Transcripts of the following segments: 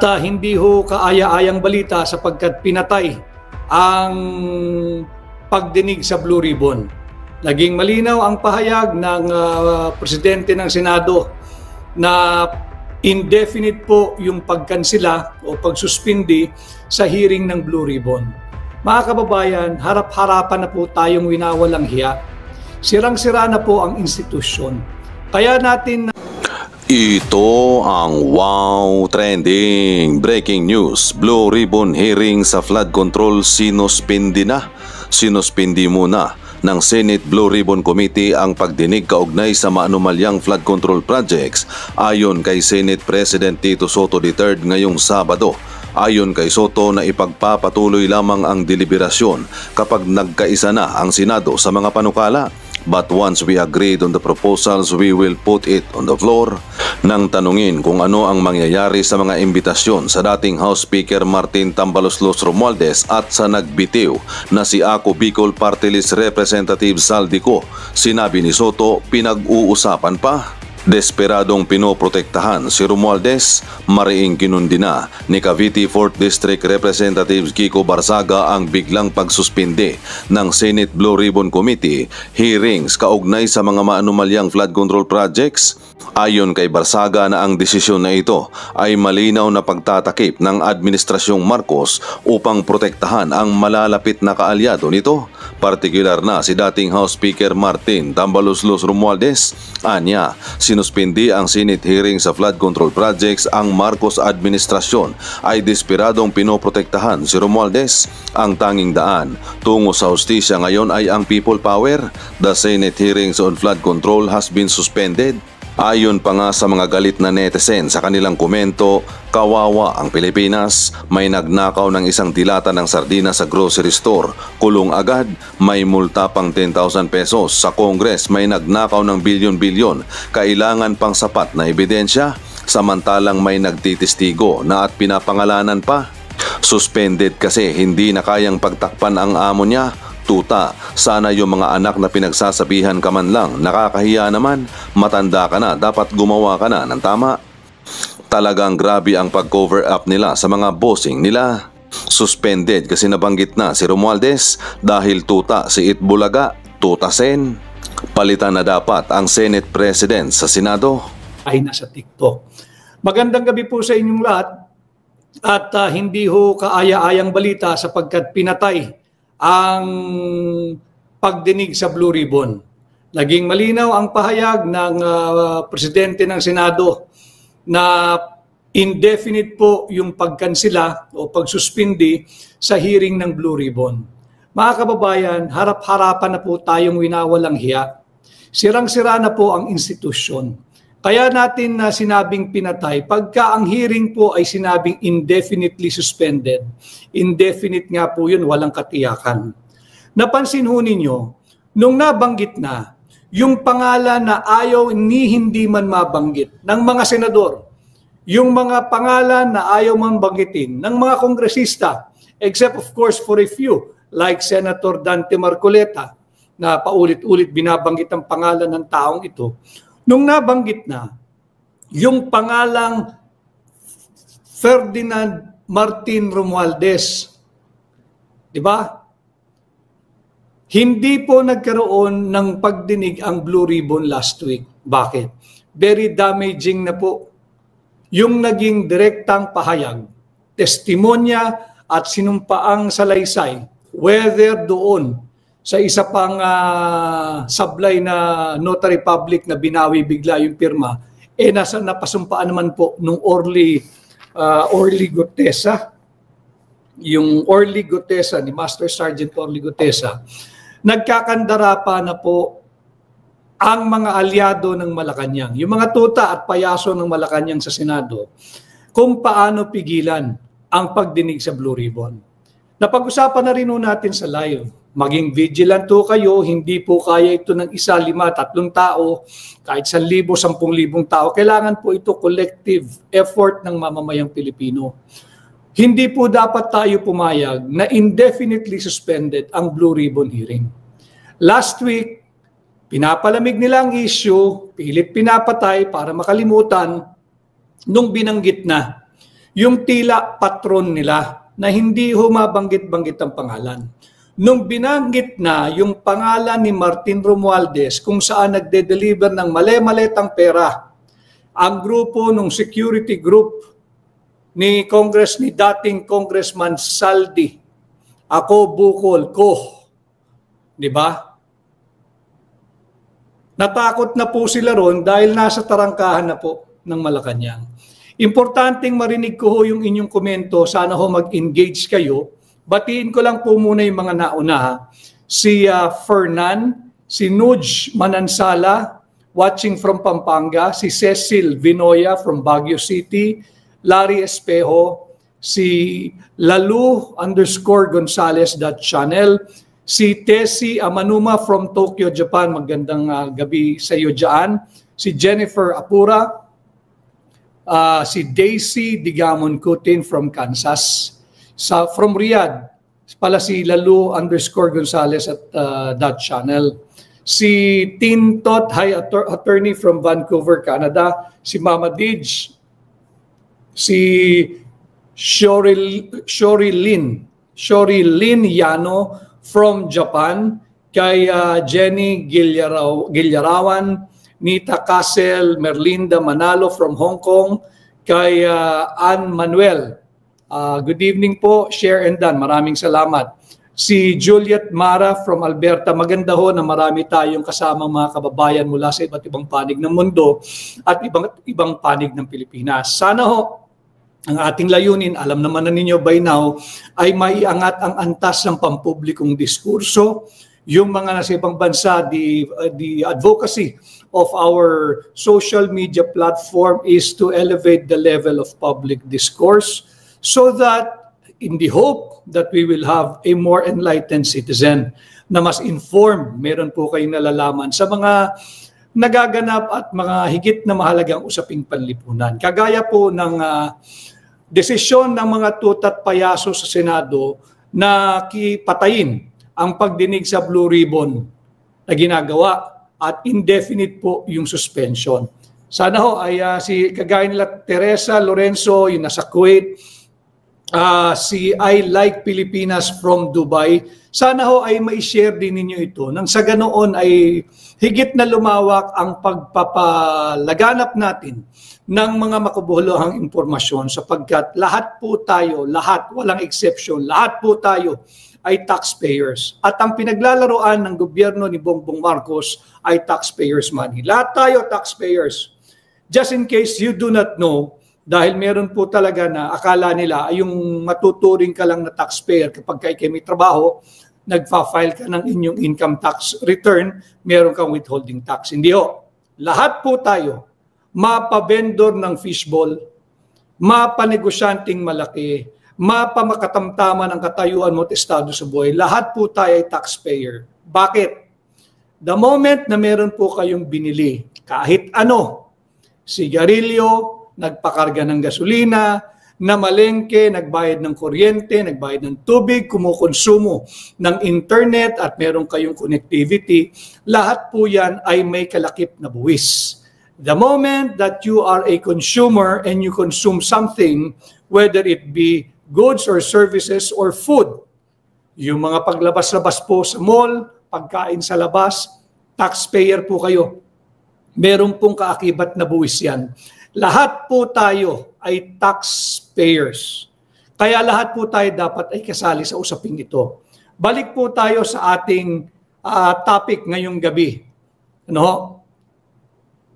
Hindi ho kaaya-ayang balita sapagkat pinatay ang pagdinig sa Blue Ribbon. Naging malinaw ang pahayag ng Presidente ng Senado na indefinite po yung pagkansela o pagsuspindi sa hearing ng Blue Ribbon. Mga kababayan, harap-harapan na po tayong winawalang hiya. Sirang-sira na po ang institusyon. Kaya natin Ito ang Wow Trending Breaking News. Blue Ribbon hearing sa flood control sinuspindi na. Sinuspindi muna ng Senate Blue Ribbon Committee ang pagdinig kaugnay sa maanumalyang flood control projects ayon kay Senate President Tito Soto III ngayong Sabado. Ayon kay Soto na ipagpapatuloy lamang ang deliberasyon kapag nagkaisa na ang Senado sa mga panukala. But once we agreed on the proposals, we will put it on the floor. Nang tanungin kung ano ang mangyayari sa mga imbitasyon sa dating House Speaker Martin Tambaloslos Romualdez at sa nagbitiw na si Ako Bicol Party List Representative Saldico, sinabi ni Soto pinag-uusapan pa. Desperadong pinoprotektahan si Romualdez, mariing kinundi na ni Cavite 4th District Representative Kiko Barzaga ang biglang pagsuspinde ng Senate Blue Ribbon Committee hearings kaugnay sa mga maanumalyang flood control projects. Ayon kay Barzaga na ang desisyon na ito ay malinaw na pagtatakip ng Administrasyong Marcos upang protektahan ang malalapit na kaalyado nito, partikular na si dating House Speaker Martin Tambaloslos Romualdez. Anya, sinuspindi ang Senate hearing sa flood control projects ang Marcos administrasyon ay desperadong pinoprotektahan si Romualdez. Ang tanging daan tungo sa hustisya ngayon ay ang people power. The Senate hearings on flood control has been suspended. Ayon pa nga sa mga galit na netizen sa kanilang komento, kawawa ang Pilipinas, may nagnakaw ng isang dilata ng sardina sa grocery store, kulong agad, may multa pang 10,000 pesos. Sa Congress may nagnakaw ng bilyon-bilyon, kailangan pang sapat na ebidensya, samantalang may nagtitistigo na at pinapangalanan pa. Suspended kasi hindi na kayang pagtakpan ang amo niya. Tuta, sana yung mga anak na pinagsasabihan ka man lang, nakakahiya naman, matanda ka na, dapat gumawa ka na ng tama. Talagang grabe ang pag-cover up nila sa mga bossing nila. Suspended kasi nabanggit na si Romualdez dahil tuta si Itbulaga, tutasin. Palitan na dapat ang Senate President sa Senado. Ay nasa TikTok. Magandang gabi po sa inyong lahat at hindi ho kaaya-ayang balita sapagkat pinatay ang pagdinig sa Blue Ribbon. Naging malinaw ang pahayag ng Presidente ng Senado na indefinite po yung pagkansela o pagsuspindi sa hearing ng Blue Ribbon. Mga kababayan, harap-harapan na po tayong winawalang hiya. Sirang-sira na po ang institusyon. Kaya natin sinabing pinatay, pagka ang hearing po ay sinabing indefinitely suspended, indefinite nga po yun, walang katiyakan. Napansin ho ninyo, nung nabanggit na, yung pangalan na ayaw ni hindi man mabanggit ng mga senador, yung mga pangalan na ayaw man banggitin ng mga kongresista, except of course for a few, like Senator Dante Marcoleta, na paulit-ulit binabanggit ang pangalan ng taong ito. Nung nabanggit na, yung pangalang Ferdinand Martin Romualdez, di ba? Hindi po nagkaroon ng pagdinig ang Blue Ribbon last week. Bakit? Very damaging na po yung naging direktang pahayag, testimonya at sinumpaang salaysay, whether doon sa isa pang sablay na notary public na binawi bigla yung pirma, napasumpaan naman po nung Orly Gutesa, yung Orly Gutesa, ni Master Sergeant Orly Gutesa, nagkakandara pa na po ang mga alyado ng Malacanang, yung mga tuta at payaso ng Malacanang sa Senado, kung paano pigilan ang pagdinig sa Blue Ribbon. Napag-usapan na rin natin sa live. Maging vigilant po kayo, hindi po kaya ito ng 1, 5, 3 tao, kahit 1,000, 10,000 tao. Kailangan po ito collective effort ng mamamayang Pilipino. Hindi po dapat tayo pumayag na indefinitely suspended ang Blue Ribbon hearing. Last week, pinapalamig nila ang issue, pilit pinapatay para makalimutan nung binanggit na yung tila patron nila na hindi humabanggit-banggit ang pangalan. Nung binanggit na yung pangalan ni Martin Romualdez kung saan nagde-deliver ng male-maletang pera, ang grupo ng security group ni dating Congressman Saldi, ako bukol ko, di ba? Natakot na po sila ron dahil nasa tarangkahan na po ng Malacanang. Importanteng marinig ko ho yung inyong komento, sana ho mag-engage kayo. Batiin ko lang po muna yung mga nauna. Si Fernan, si Nuj Manansala, watching from Pampanga, si Cecil Vinoya from Baguio City, Larry Espejo, si Lalu_Gonzales.channel, si Tessie Amanuma from Tokyo, Japan, magandang gabi sa iyo dyan, si Jennifer Apura, si Daisy Digamon Kutin from Kansas, from Riyadh, pala si Lalu_Gonzales at that channel. Si Tintot, high attorney from Vancouver, Canada. Si Mama Dij. Si Shori Lin Yano from Japan. Kay Jenny Gilyarawan, Nita Casel, Merlinda Manalo from Hong Kong. Kay Ann Manuel. Good evening po, share and done. Maraming salamat. Si Juliet Mara from Alberta, maganda ho na marami tayong kasamang mga kababayan mula sa iba't ibang panig ng mundo at ibang panig ng Pilipinas. Sana ho, ang ating layunin, alam naman na ninyo by now, ay maiangat ang antas ng pampublikong diskurso, yung mga nasa ibang bansa, the advocacy of our social media platform is to elevate the level of public discourse so that in the hope that we will have a more enlightened citizen na mas informed, meron po kayong nalalaman sa mga nagaganap at mga higit na mahalagang usaping panlipunan. Kagaya po ng desisyon ng mga tutat payaso sa Senado na patayin ang pagdinig sa Blue Ribbon na ginagawa at indefinite po yung suspension. Sana ho ay kagaya nila Teresa Lorenzo, yung nasa Kuwait, si I Like Pilipinas from Dubai, sana ho ay mai-share din ninyo ito nang sa ganoon ay higit na lumawak ang pagpapalaganap natin ng mga makabuluhang impormasyon sapagkat lahat po tayo, walang exception, lahat po tayo ay taxpayers. At ang pinaglalaroan ng gobyerno ni Bongbong Marcos ay taxpayers money. Lahat tayo taxpayers. Just in case you do not know, dahil meron po talaga na akala nila ay yung matuturing ka lang na taxpayer kapag kayo may trabaho, nagfa-file ka ng inyong income tax return, meron kang withholding tax. Hindi ho. Lahat po tayo, mapa-vendor ng fishball, mapa-negosyanteng malaki, mapa-makatamtaman ng katayuan mo at estado sa buhay, lahat po tayo ay taxpayer. Bakit? The moment na meron po kayong binili, kahit ano, sigarilyo, nagpakarga ng gasolina, namalengke, nagbayad ng kuryente, nagbayad ng tubig, kumukonsumo ng internet at meron kayong connectivity, lahat po yan ay may kalakip na buwis. The moment that you are a consumer and you consume something, whether it be goods or services or food, yung mga paglabas-labas po sa mall, pagkain sa labas, taxpayer po kayo. Meron pong kaakibat na buwis yan. Lahat po tayo ay taxpayers. Kaya lahat po tayo dapat ay kasali sa usaping ito. Balik po tayo sa ating topic ngayong gabi.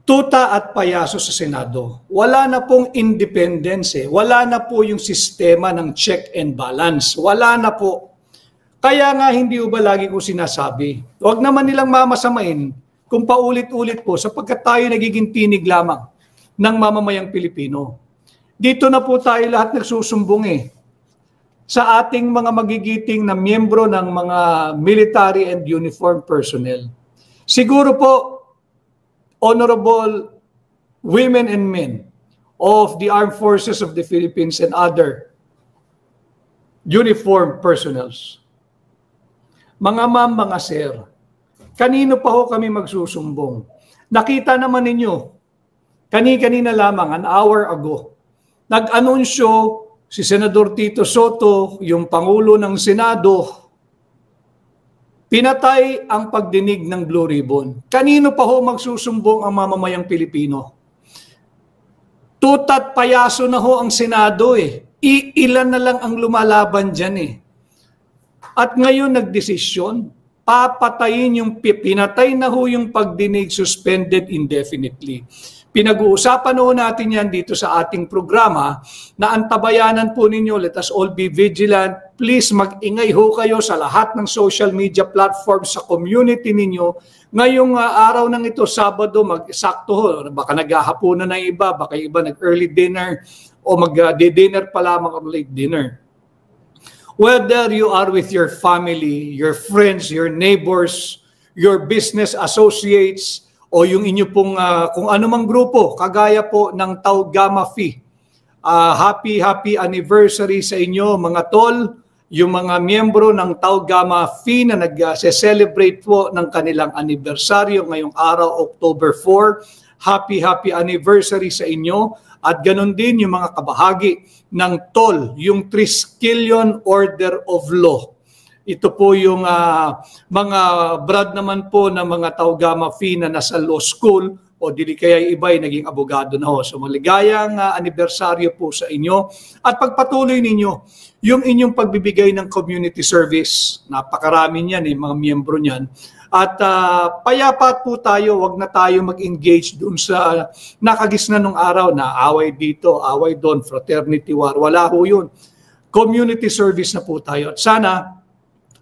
Tuta at payaso sa Senado. Wala na pong independence. Wala na po yung sistema ng check and balance. Wala na po. Kaya nga hindi ba lagi ko sinasabi, huwag naman nilang mamasamain kung paulit-ulit po sapagkat tayo nagiging tinig lamang ng mamamayang Pilipino. Dito na po tayo lahat nagsusumbong sa ating mga magigiting na miyembro ng mga military and uniformed personnel. Siguro po, honorable women and men of the armed forces of the Philippines and other uniformed personnels. Mga ma'am, mga sir, kanino pa ho kami magsusumbong? Nakita naman ninyo, kanina lamang, an hour ago, nag-anunsyo si Senador Tito Soto, yung Pangulo ng Senado, pinatay ang pagdinig ng Blue Ribbon. Kanino pa ho magsusumbong ang mamamayang Pilipino? Tutat payaso na ho ang Senado eh. Ilan na lang ang lumalaban dyan eh. At ngayon nagdesisyon, papatayin yung pinatay na ho yung pagdinig, suspended indefinitely. Pinag-uusapan ho natin yan dito sa ating programa na antabayanan po ninyo, let us all be vigilant. Please mag-ingay ho kayo sa lahat ng social media platforms sa community ninyo. Ngayong araw ng ito, Sabado, mag-sakto ho, baka naghahapunan na iba, baka iba nag-early dinner o mag-dinner pa lamang o late dinner. Whether you are with your family, your friends, your neighbors, your business associates, o yung inyo pong kung anumang grupo, kagaya po ng Tau Gamma Phi. Happy anniversary sa inyo mga tol, yung mga miyembro ng Tau Gamma Phi na nag-celebrate po ng kanilang anibersaryo ngayong araw, October 4. Happy anniversary sa inyo. At ganun din yung mga kabahagi ng TOL, yung Triskelion Order of Law. Ito po yung mga brad naman po ng mga Tau Gamma Phi na nasa law school o dili kaya iba ay naging abogado na ho. So maligayang anibersaryo po sa inyo at pagpatuloy ninyo yung inyong pagbibigay ng community service. Napakarami niyan mga miyembro niyan. At payapat po tayo, wag na tayo mag-engage doon sa nakagisna nung araw na away dito, away doon, fraternity war. Wala ho yun. Community service na po tayo. At sana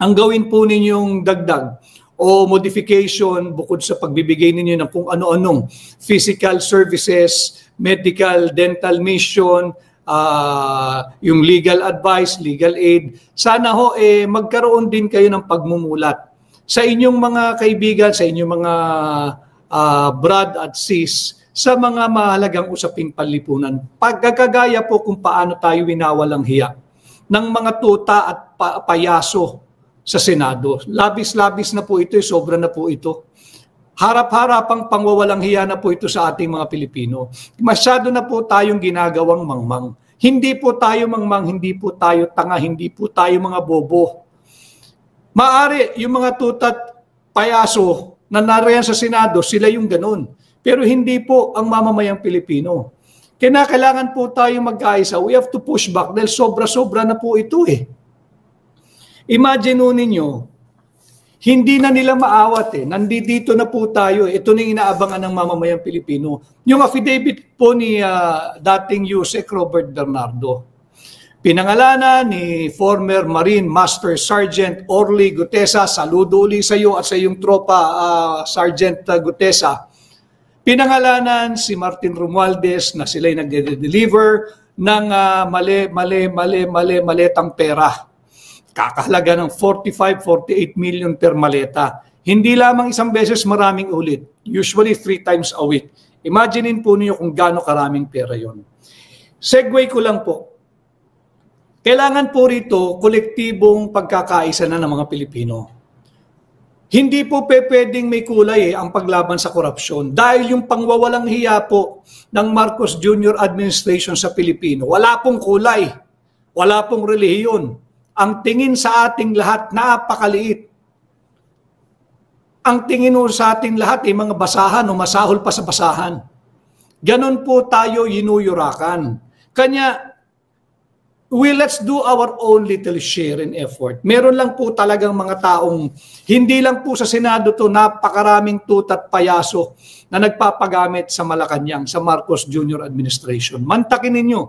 ang gawin po ninyong dagdag o modification bukod sa pagbibigay ninyo ng kung ano-anong physical services, medical, dental mission, yung legal advice, legal aid, sana ho magkaroon din kayo ng pagmumulat sa inyong mga kaibigan, sa inyong mga brad at sis, sa mga mahalagang usaping panlipunan. Pagkagaya po kung paano tayo winawalang hiya ng mga tuta at payaso sa Senado. Labis-labis na po ito, sobra na po ito. Harap-harapang pangwawalang hiya na po ito sa ating mga Pilipino. Masyado na po tayong ginagawang mangmang. Hindi po tayo mangmang, hindi po tayo tanga, hindi po tayo mga bobo. Maari yung mga tutat payaso na nariyan sa Senado, sila yung ganun. Pero hindi po ang mamamayang Pilipino. Kailangan po tayo mag-aisa. We have to push back dahil sobra-sobra na po ito eh. Imagine ninyo, hindi na nila maawat nandito na po tayo. Ito na yung inaabangan ng mamamayang Pilipino. Yung affidavit po ni dating Yusek Robert Bernardo. Pinangalanan ni former Marine Master Sergeant Orly Gutesa. Saludo uli sa iyo at sa iyong tropa, Sergeant Gutesa. Pinangalanan si Martin Romualdez na sila'y nagde-deliver ng maletang pera. Kakahalaga ng 45-48 million per maleta. Hindi lamang isang beses, maraming ulit. Usually 3 times a week. Imaginein po niyo kung gaano karaming pera yon. Segue ko lang po. Kailangan po rito kolektibong pagkakaisa na ng mga Pilipino. Hindi po pwedeng may kulay ang paglaban sa korupsyon dahil yung pangwawalang hiya po ng Marcos Jr. administration sa Pilipino, wala pong kulay, wala pong relihiyon. Ang tingin sa ating lahat, napakaliit. Ang tingin sa ating lahat ay mga basahan o masahol pa sa basahan. Ganon po tayo inuyurakan. Kanya, let's do our own little share and effort. Meron lang po talagang mga taong, hindi lang po sa Senado to, napakaraming tutat payaso na nagpapagamit sa Malacanang, sa Marcos Jr. administration. Mantakin ninyo,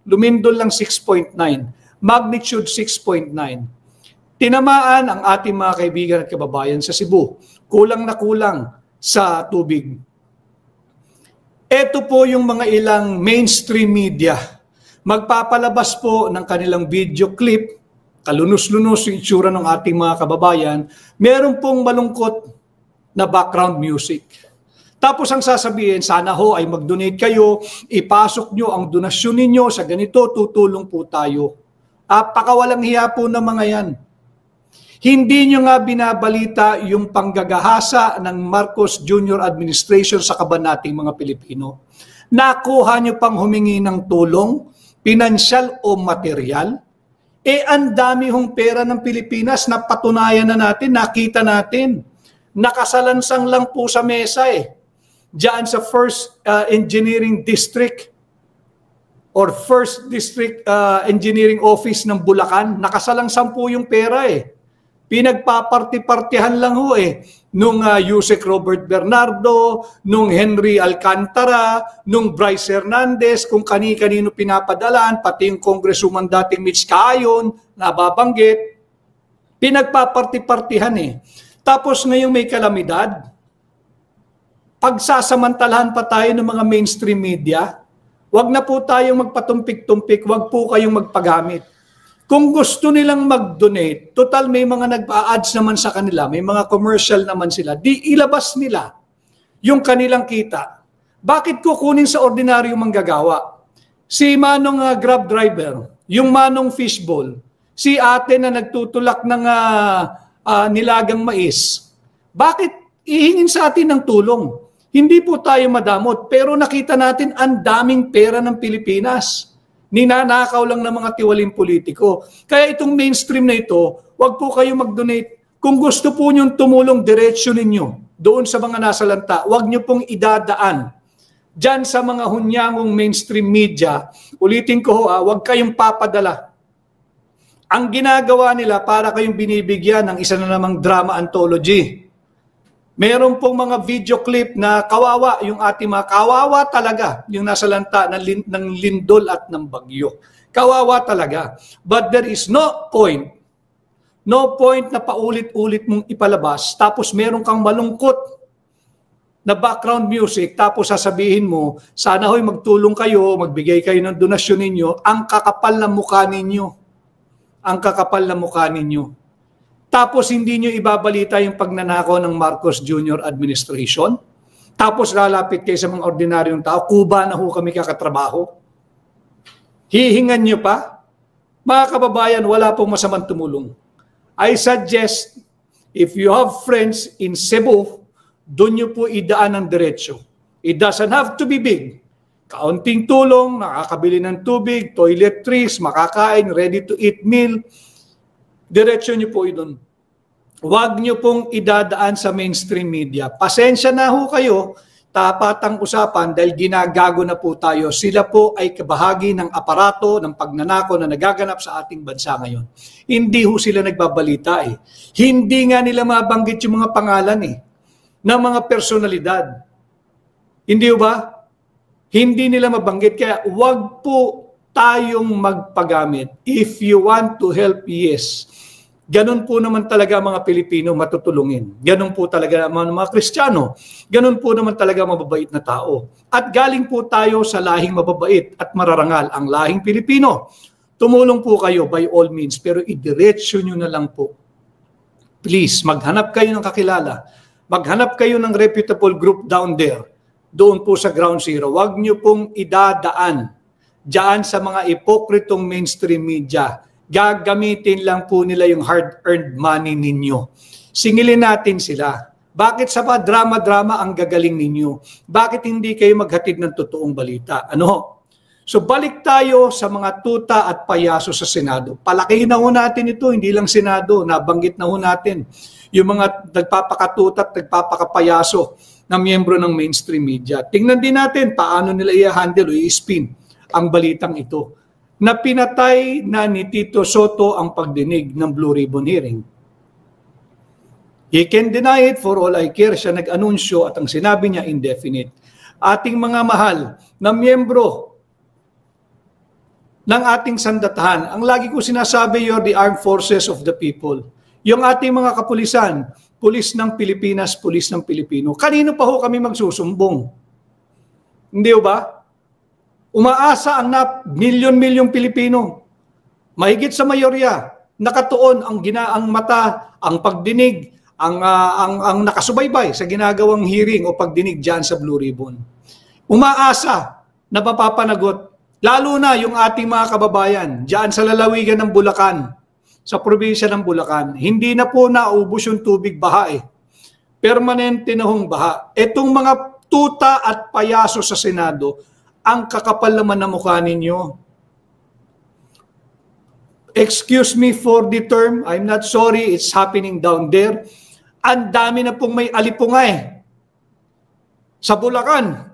lumindol lang 6.9. Magnitude 6.9. Tinamaan ang ating mga kaibigan at kababayan sa Cebu. Kulang na kulang sa tubig. Ito po yung mga ilang mainstream media. Magpapalabas po ng kanilang video clip, kalunos-lunos yung itsura ng ating mga kababayan, meron pong malungkot na background music. Tapos ang sasabihin, sana ho ay mag-donate kayo, ipasok nyo ang donasyon ninyo sa ganito, tutulong po tayo. Apakawalang hiya po ng mga yan. Hindi nyo nga binabalita yung panggagahasa ng Marcos Jr. administration sa kaban nating mga Pilipino. Nakuha nyo pang humingi ng tulong Pinansyal o material? Ang dami hong pera ng Pilipinas na patunayan na natin, nakita natin. Nakasalansang lang po sa mesa Diyan sa First Engineering District or First District Engineering Office ng Bulacan, nakasalansang po yung pera Pinagpaparti-partihan lang nung Yusek Robert Bernardo, nung Henry Alcantara, nung Bryce Hernandez, kung kani-kanino pinapadalan, pati yung Congresswoman dating Mitch Cayon, nababanggit. Pinagpaparti-partihan Tapos ngayong may kalamidad, pagsasamantalahan pa tayo ng mga mainstream media, wag na po tayong magpatumpik-tumpik, wag po kayong magpagamit. Kung gusto nilang mag-donate, total may mga nagpa-ads naman sa kanila, may mga commercial naman sila, di ilabas nila yung kanilang kita. Bakit kukunin sa ordinaryong manggagawa? Si Manong Grab driver, yung Manong fishbowl, si ate na nagtutulak ng nilagang mais, bakit ihingin sa atin ng tulong? Hindi po tayo madamot, pero nakita natin ang daming pera ng Pilipinas. Ninanakaw lang ng mga tiwaling politiko. Kaya itong mainstream na ito, wag po kayo mag-donate. Kung gusto po niyong tumulong, diretsyo ninyo doon sa mga nasalanta. Wag niyo pong idadaan diyan sa mga hunyangong mainstream media. Ulitin ko wag kayong papadala. Ang ginagawa nila para kayong binibigyan ng isa na namang drama anthology. Meron pong mga video clip na kawawa yung ating mga kawawa talaga yung nasa lanta ng lindol at ng bagyo. Kawawa talaga. But there is no point na paulit-ulit mong ipalabas tapos meron kang malungkot na background music tapos sasabihin mo, sana hoy magtulong kayo, magbigay kayo ng donasyon ninyo, ang kakapal ng mukha ninyo. Ang kakapal ng mukha ninyo. Tapos hindi nyo ibabalita yung pagnanakaw ng Marcos Jr. administration. Tapos lalapit kayo sa mga ordinaryong tao, kuba na ho kami kakatrabaho. Hihingan nyo pa? Mga kababayan, wala pong masamang tumulong. I suggest, if you have friends in Cebu, doon nyo po idaan ng diretsyo. It doesn't have to be big. Kaunting tulong, nakakabili ng tubig, toiletries, makakain, ready-to-eat meal, diretsyo nyo po doon. Huwag nyo pong idadaan sa mainstream media. Pasensya na ho kayo, tapat ang usapan dahil ginagago na po tayo. Sila po ay kabahagi ng aparato ng pagnanakaw na nagaganap sa ating bansa ngayon. Hindi ho sila nagbabalita Hindi nga nila mabanggit yung mga pangalan ng mga personalidad. Hindi ba? Hindi nila mabanggit. Kaya huwag po tayong magpagamit. If you want to help, yes. Ganun po naman talaga mga Pilipino matutulungin. Ganun po talaga mga Kristiyano. Ganun po naman talaga mababait na tao. At galing po tayo sa lahing mababait at mararangal, ang lahing Pilipino. Tumulong po kayo by all means, pero idiretsyo nyo na lang po. Please, maghanap kayo ng kakilala. Maghanap kayo ng reputable group down there. Doon po sa ground zero. Huwag nyo pong idadaan diyan sa mga ipokritong mainstream media. Gagamitin lang po nila yung hard-earned money ninyo. Singilin natin sila. Bakit sa pa drama-drama ang gagaling ninyo? Bakit hindi kayo maghatid ng totoong balita? So balik tayo sa mga tuta at payaso sa Senado. Palakihin na ho natin ito, hindi lang Senado. Nabanggit na ho natin yung mga nagpapakatuta at nagpapakapayaso na miyembro ng mainstream media. Tingnan din natin paano nila i-handle o i-spin ang balitang ito na pinatay na ni Tito Soto ang pagdinig ng Blue Ribbon hearing. He can deny it for all I care. Siya nag-anunsyo at ang sinabi niya indefinite. Ating mga mahal na miyembro ng ating sandatahan, ang lagi ko sinasabi, you're the armed forces of the people. Yung ating mga kapulisan, pulis ng Pilipinas, pulis ng Pilipino. Kanino pa ho kami magsusumbong? Hindi ba? Umaasa ang milyon-milyong Pilipino. Mahigit sa mayorya, nakatuon ang mata, ang pagdinig, ang nakasubaybay sa ginagawang hearing o pagdinig diyan sa Blue Ribbon. Umaasa na mapapanagot, lalo na yung ating mga kababayan diyan sa lalawigan ng Bulacan, sa probinsya ng Bulacan. Hindi na po naubos yung tubig baha Permanente na hong baha. Itong mga tuta at payaso sa Senado, ang kakapal naman na mukha ninyo. excuse me for the term, I'm not sorry, it's happening down there. Ang dami na pong may alipungay sa Bulacan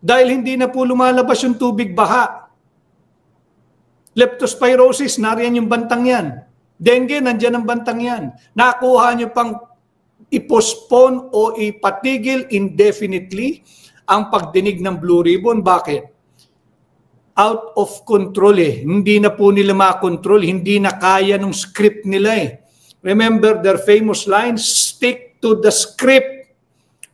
dahil hindi na po lumalabas yung tubig baha. Leptospirosis, nariyan yung bantang yan. Dengue, nandyan ang bantang yan. Nakuha nyo pang i-postpone o ipatigil indefinitely ang pagdinig ng Blue Ribbon. Bakit? Out of control eh. Hindi na po nila makontrol. Hindi na kaya ng script nila eh. Remember their famous line, stick to the script.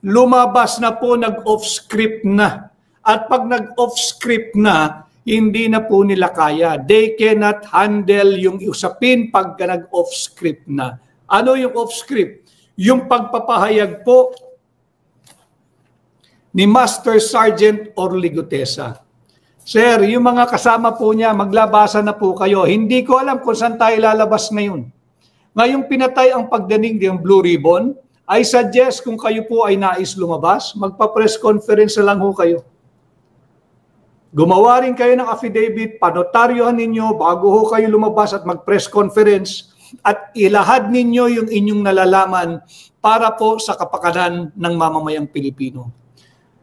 Lumabas na po, nag-off script na. At pag nag-off script na, hindi na po nila kaya. They cannot handle yung usapin pag nag-off script na. Ano yung off script? Yung pagpapahayag po ni Master Sergeant Orly Gutesa. Sir, yung mga kasama po niya, maglabasan na po kayo. Hindi ko alam kung saan tayo lalabas ngayon. Ngayong pinatay ang pagdating ng Blue Ribbon, I suggest kung kayo po ay nais lumabas, magpa-press conference na lang ho kayo. Gumawa rin kayo ng affidavit, panotaryohan ninyo bago ho kayo lumabas at mag-press conference at ilahad ninyo yung inyong nalalaman para po sa kapakanan ng mamamayang Pilipino.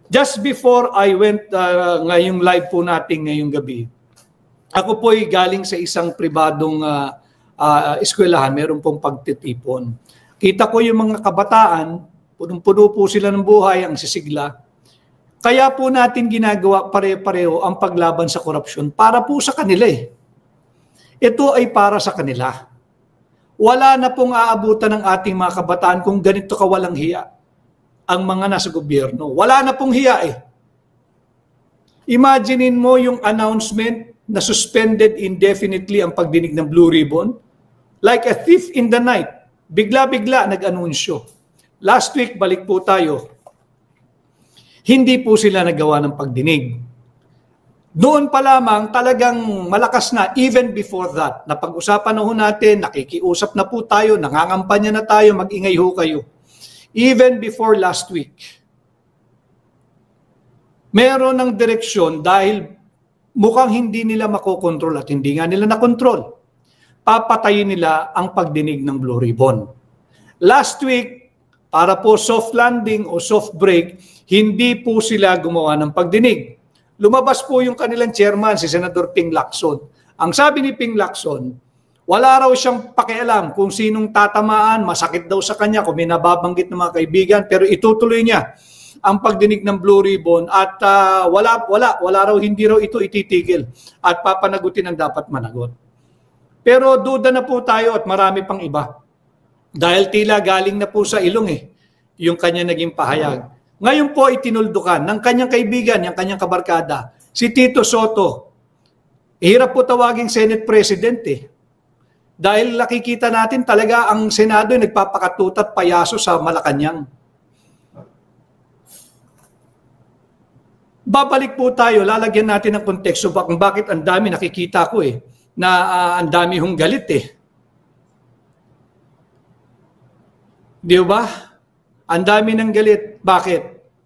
Just before I went ngayong live po natin ngayong gabi, ako po ay galing sa isang pribadong eskwelahan, meron pong pagtitipon. Kita ko yung mga kabataan, punong-puno po sila ng buhay, ang sisigla. Kaya po natin ginagawa pare-pareho ang paglaban sa korupsyon para po sa kanila eh. Ito ay para sa kanila. Wala na pong aabutan ng ating mga kabataan kung ganito kawalang hiya ang mga nasa gobyerno. Wala na pong hiya eh. Imaginein mo yung announcement na suspended indefinitely ang pagdinig ng Blue Ribbon. Like a thief in the night. Bigla-bigla nag-anunsyo. Last week, balik po tayo. Hindi po sila nagawa ng pagdinig. Noon pa lamang talagang malakas na, even before that. Napag-usapan na ho natin, nakikiusap na po tayo, nangangampanya na tayo, mag-ingay ho kayo. Even before last week, meron ng direksyon dahil mukhang hindi nila makokontrol at hindi nga nila nakontrol. Papatayin nila ang pagdinig ng Blue Ribbon. Last week, para po soft landing o soft break, hindi po sila gumawa ng pagdinig. Lumabas po yung kanilang chairman, si Senador Ping Lacson. Ang sabi ni Ping Lacson, wala raw siyang pakialam kung sinong tatamaan, masakit daw sa kanya kung may nababanggit ng mga kaibigan, pero itutuloy niya ang pagdinig ng Blue Ribbon at wala raw, hindi raw ito ititigil at papanagutin ang dapat managot. Pero duda na po tayo at marami pang iba. Dahil tila galing na po sa ilong yung kanya naging pahayag. Ngayon po itinuldukan ng kanyang kaibigan, yung kanyang kabarkada, si Tito Soto. Hirap po tawaging Senate President Dahil nakikita natin talaga ang Senado ay nagpapakatutat payaso sa Malacanang. Babalik po tayo, lalagyan natin ng konteksto kung bakit ang dami nakikita ko na ang dami hong galit Di ba? Ang dami ng galit. Bakit?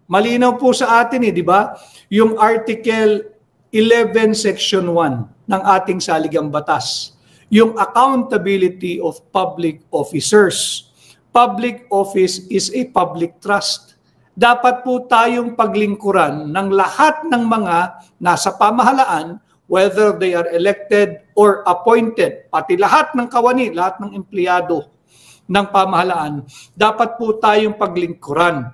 Malinaw po sa atin di ba? Yung Article 11 Section 1 ng ating saligang batas. Yung accountability of public officers. Public office is a public trust. Dapat po tayong paglingkuran ng lahat ng mga nasa pamahalaan, whether they are elected or appointed, pati lahat ng kawani, lahat ng empleyado ng pamahalaan, dapat po tayong paglingkuran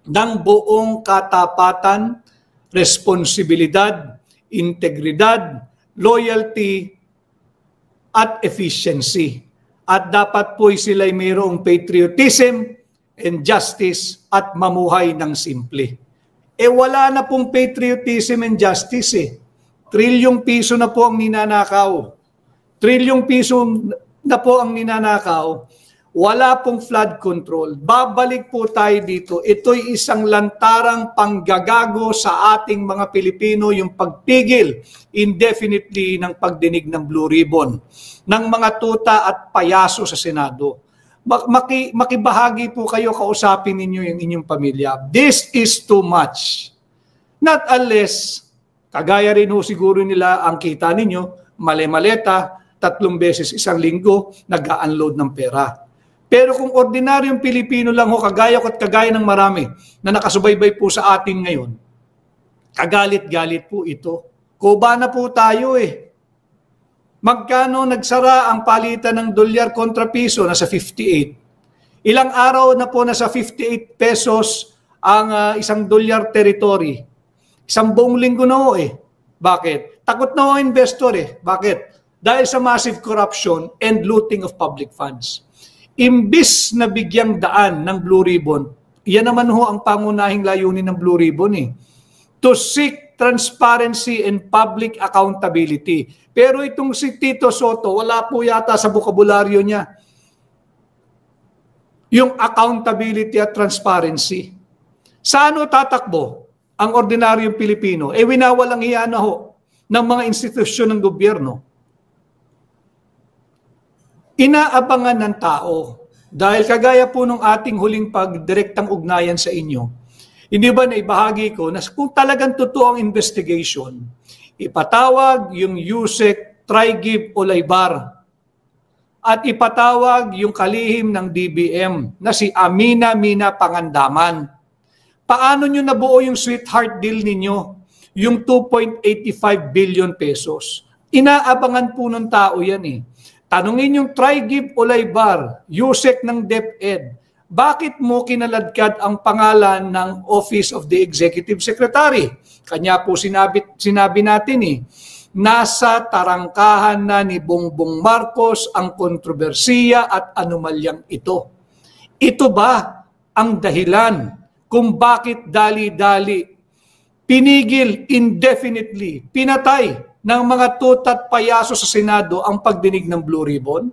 ng buong katapatan, responsibilidad, integridad, loyalty, at efficiency. At dapat po sila'y mayroong patriotism and justice at mamuhay ng simple. Wala na pong patriotism and justice Trilyong piso na po ang ninanakaw. Trilyong piso na po ang ninanakaw. Wala pong flood control. Babalik po tayo dito. Ito'y isang lantarang panggagago sa ating mga Pilipino, yung pagpigil indefinitely ng pagdinig ng Blue Ribbon, ng mga tuta at payaso sa Senado. Makibahagi po kayo, kausapin ninyo yung inyong pamilya. This is too much. Not unless, kagaya rin ho siguro nila ang kita ninyo, male-maleta, 3 beses isang linggo nag-unload ng pera. Pero kung ordinaryong Pilipino lang ho, kagaya ko at kagaya ng marami na nakasubaybay po sa atin ngayon, kagalit-galit po ito. Kuba na po tayo eh. Magkano nagsara ang palitan ng dolyar kontra piso? Nasa 58. Ilang araw na po nasa 58 pesos ang isang dolyar territory. Isang buong linggo na ho eh. Bakit? Takot na ho ang investor eh. Bakit? Dahil sa massive corruption and looting of public funds. Imbis na bigyang daan ng Blue Ribbon, yan naman ho ang pangunahing layunin ng Blue Ribbon eh. To seek transparency and public accountability. Pero itong si Tito Soto, wala po yata sa bokabularyo niya yung accountability at transparency. Saan o tatakbo ang ordinaryong Pilipino? Winawalang hiya na ho ng mga institusyon ng gobyerno. Inaabangan ng tao dahil kagaya po nung ating huling pagdirektang ugnayan sa inyo, hindi ba na ibahagi ko na kung talagang totoo ang investigation, ipatawag yung Yusek Trigib Olaybar at ipatawag yung kalihim ng DBM na si Amina Mina Pangandaman. Paano nyo nabuo yung sweetheart deal ninyo? Yung 2.85 billion pesos. Inaabangan po ng tao yan eh. Tanungin yung Trigib Olaybar, Yusek ng DepEd, bakit mo kinaladkad ang pangalan ng Office of the Executive Secretary? Kanya po sinabi natin eh, nasa tarangkahan na ni Bongbong Marcos ang kontrobersiya at anomalyang ito. Ito ba ang dahilan kung bakit dali-dali pinigil indefinitely, pinatay ng mga tutat payaso sa Senado ang pagdinig ng Blue Ribbon?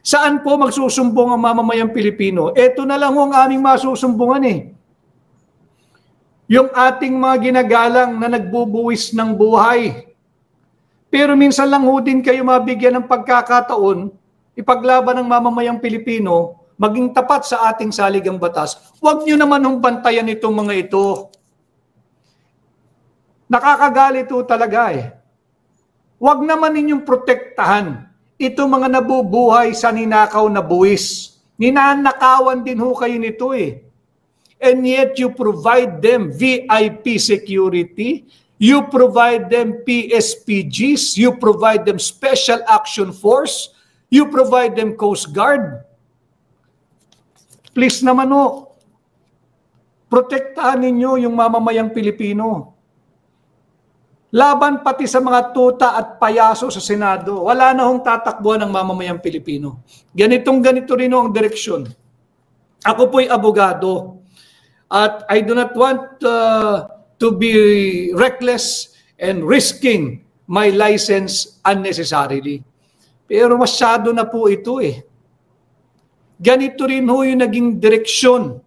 Saan po magsusumbong ang mamamayang Pilipino? Ito na lang ang aming masusumbungan eh. Yung ating mga ginagalang na nagbubuwis ng buhay. Pero minsan lang ho din kayo mabigyan ng pagkakataon, ipaglaban ng mamamayang Pilipino, maging tapat sa ating saligang batas. Huwag nyo naman hong bantayan itong mga ito. Nakakagalit ho talaga eh. Huwag naman ninyong protektahan ito mga nabubuhay sa ninakaw na buwis. Ninanakawan din ho kayo nito eh. And yet you provide them VIP security, you provide them PSPGs, you provide them Special Action Force, you provide them Coast Guard. Please naman ho, protektahan ninyo yung mamamayang Pilipino. Laban pati sa mga tuta at payaso sa Senado. Wala na hong tatakbuhan ng mamamayang Pilipino. Ganito rin ang direksyon. Ako po'y abogado. At I do not want to be reckless and risking my license unnecessarily. Pero masyado na po ito eh. Ganito rin ho yung naging direksyon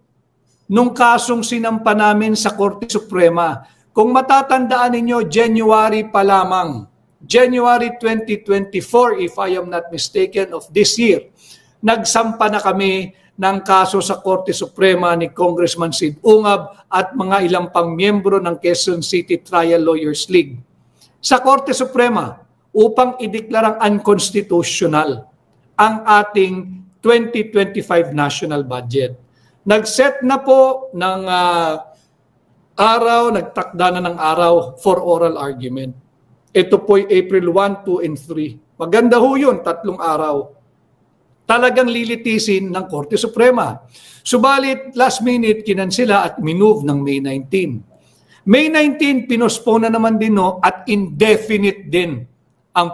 nung kasong sinampa namin sa Korte Suprema. Kung matatandaan ninyo, January pa lamang, January 2024, if I am not mistaken, of this year, nagsampa na kami ng kaso sa Korte Suprema ni Congressman Sid Ungab at mga ilang pang miyembro ng Quezon City Trial Lawyers League sa Korte Suprema upang ideklarang unconstitutional ang ating 2025 national budget. Nag-set na po ng nagtakda na ng araw for oral argument. Ito po'y April 1, 2, and 3. Maganda ho yun, 3 araw. Talagang lilitisin ng Korte Suprema. Subalit, last minute, kinansila at minove ng May 19. May 19, pinospone na naman din at indefinite din ang